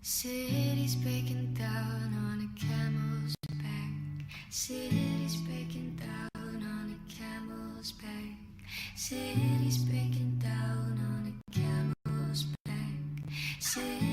Cities breaking down on a camel's back. Cities breaking down on a camel's back. Cities breaking down on a camel's back. Cities